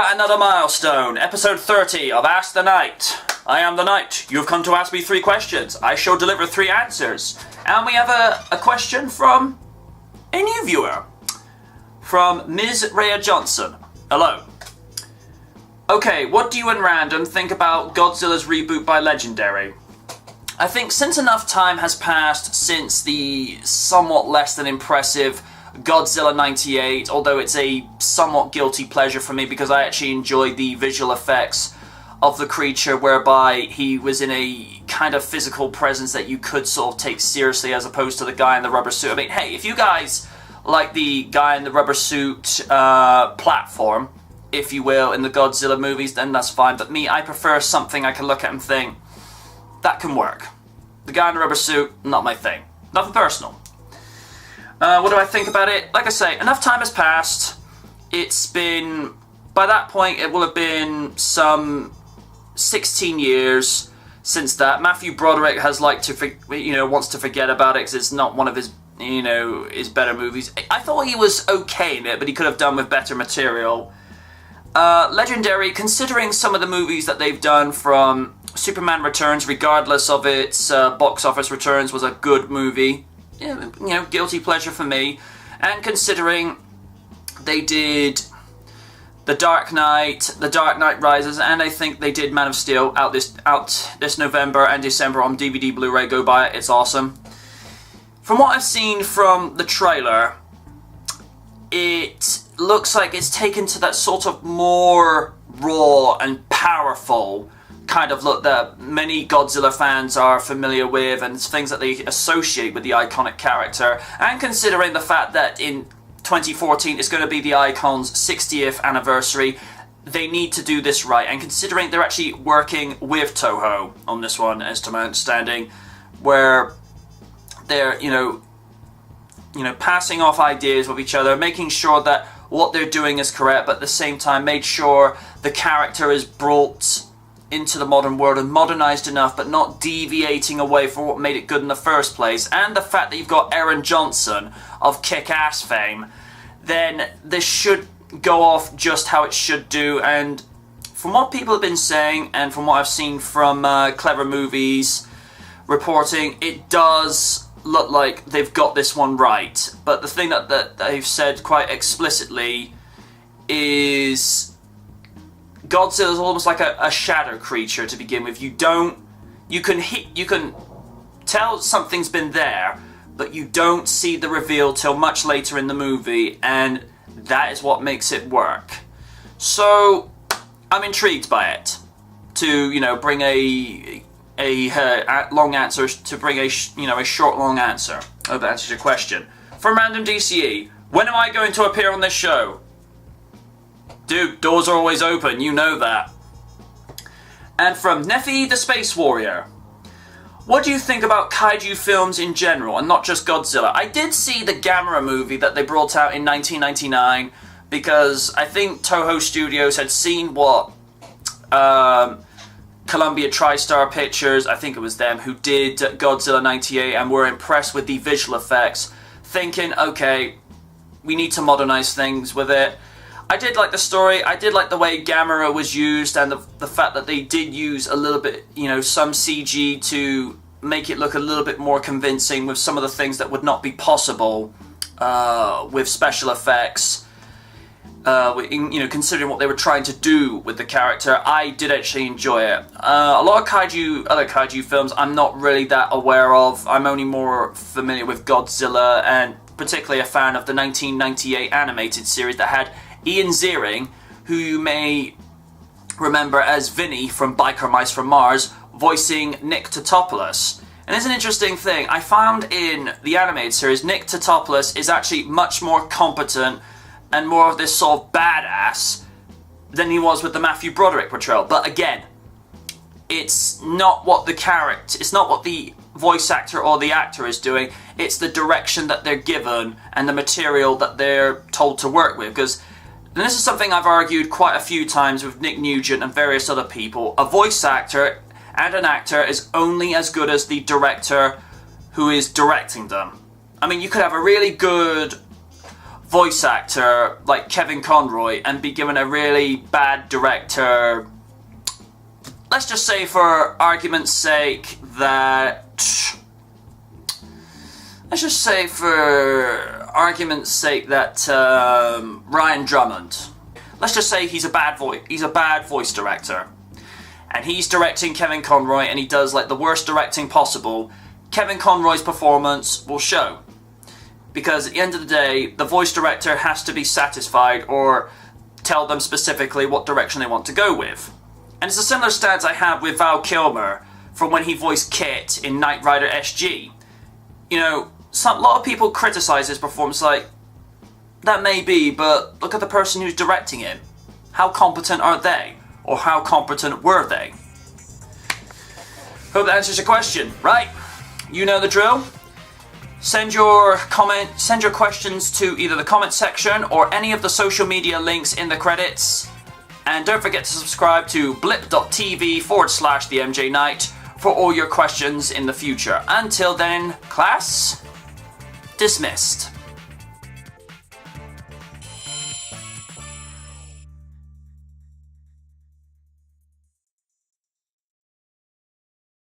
another milestone, episode 30 of Ask the Knight. I am the Knight. You have come to ask me 3 questions. I shall deliver 3 answers. And we have a question from a new viewer. From Ms. Rhea Johnson. Hello. Okay, what do you and Random think about Godzilla's reboot by Legendary? I think since enough time has passed since the somewhat less than impressive Godzilla 98, although it's a somewhat guilty pleasure for me because I actually enjoyed the visual effects of the creature, whereby he was in a kind of physical presence that you could sort of take seriously as opposed to the guy in the rubber suit. I mean, hey, if you guys like the guy in the rubber suit platform, if you will, in the Godzilla movies, then that's fine. But me, I prefer something I can look at and think, that can work. The guy in the rubber suit, not my thing. Nothing personal. What do I think about it? Like I say, enough time has passed. It's been, by that point, it will have been some 16 years since that. Matthew Broderick has wants to forget about it because it's not one of his, his better movies. I thought he was okay in it, but he could have done with better material. Legendary, considering some of the movies that they've done, from Superman Returns, regardless of its box office returns, was a good movie. Guilty pleasure for me. And considering they did The Dark Knight, The Dark Knight Rises, and I think they did Man of Steel out this November and December on DVD, Blu-ray, go buy it, it's awesome. From what I've seen from the trailer, it looks like it's taken to that sort of more raw and powerful kind of look that many Godzilla fans are familiar with, and things that they associate with the iconic character. And considering the fact that in 2014 is going to be the icon's 60th anniversary, they need to do this right. And considering they're actually working with Toho on this one, as to my understanding, where they're passing off ideas with each other, making sure that what they're doing is correct, but at the same time made sure the character is brought into the modern world and modernized enough, but not deviating away from what made it good in the first place. And the fact that you've got Aaron Johnson of Kick-Ass fame, then this should go off just how it should do. And from what people have been saying, and from what I've seen from Clever Movies reporting, it does look like they've got this one right. But the thing that they've said quite explicitly is Godzilla is almost like a shadow creature to begin with. You can tell something's been there, but you don't see the reveal till much later in the movie, and that is what makes it work. So I'm intrigued by it. To bring a long answer, to bring a short long answer. I hope that answers your question. From Random DCE, when am I going to appear on this show? Dude, doors are always open, you know that. And from Neffy the Space Warrior, what do you think about kaiju films in general, and not just Godzilla? I did see the Gamera movie that they brought out in 1999, because I think Toho Studios had seen what Columbia TriStar Pictures, I think it was them, who did Godzilla 98 and were impressed with the visual effects, thinking, okay, we need to modernize things with it. I did like the story, I did like the way Gamera was used, and the fact that they did use a little bit, some CG to make it look a little bit more convincing with some of the things that would not be possible with special effects. Considering what they were trying to do with the character, I did actually enjoy it. A lot of other kaiju films I'm not really that aware of. I'm only more familiar with Godzilla, and particularly a fan of the 1998 animated series that had Ian Ziering, who you may remember as Vinny from Biker Mice from Mars, voicing Nick Totopoulos. And it's an interesting thing. I found in the animated series, Nick Totopoulos is actually much more competent and more of this sort of badass than he was with the Matthew Broderick portrayal. But again, it's not what the voice actor or the actor is doing, it's the direction that they're given and the material that they're told to work with. Because, and this is something I've argued quite a few times with Nick Nugent and various other people, a voice actor and an actor is only as good as the director who is directing them. I mean, you could have a really good voice actor like Kevin Conroy and be given a really bad director. Let's just say, for argument's sake, that... Ryan Drummond. Let's just say he's a bad voice director. And he's directing Kevin Conroy and he does like the worst directing possible. Kevin Conroy's performance will show. Because at the end of the day, the voice director has to be satisfied or tell them specifically what direction they want to go with. And it's a similar stance I had with Val Kilmer from when he voiced Kit in Knight Rider SG. You know, a lot of people criticise his performance like, that may be, but look at the person who's directing him. How competent are they? Or how competent were they? Hope that answers your question. Right, you know the drill. Send your questions to either the comment section or any of the social media links in the credits. And don't forget to subscribe to blip.tv/the MJ Knight for all your questions in the future. Until then, class, dismissed.